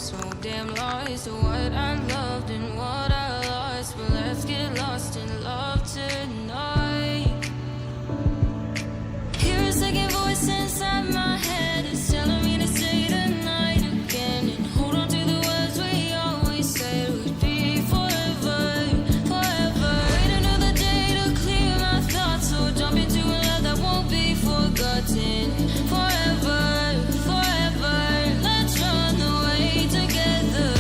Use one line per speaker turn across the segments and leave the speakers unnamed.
so damn lost to what I loved and what I lost. But let's get lost in love tonight. Hear a second voice inside my head. It's telling me to stay tonight again and hold on to the words we always said would be forever, forever. Wait another day to clear my thoughts, so jump into a love that won't be forgotten. Forever, forever. Let's run away together.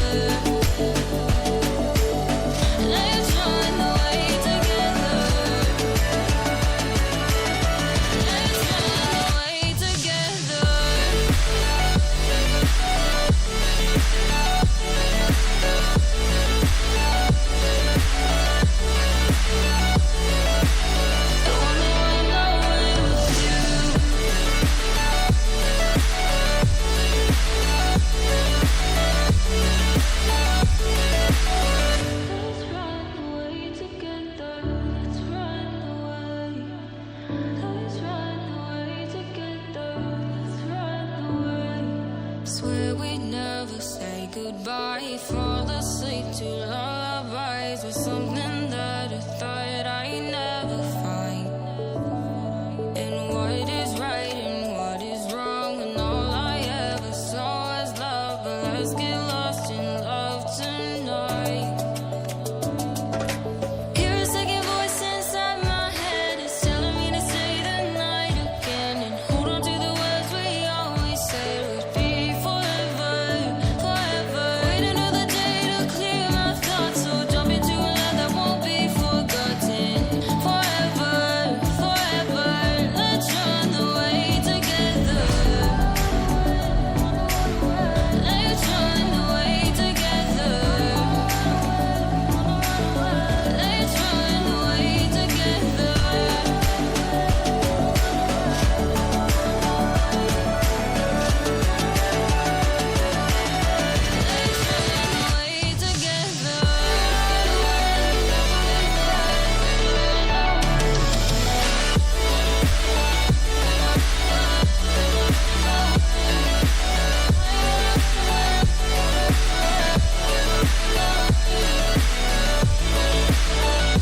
Let's run away together. Let's run away together. Don't know nowhere with you. Let's run away together. Let's run away. Let's run away together. Let's run away. Swear we'd never say goodbye. Fall asleep to lullabies with something that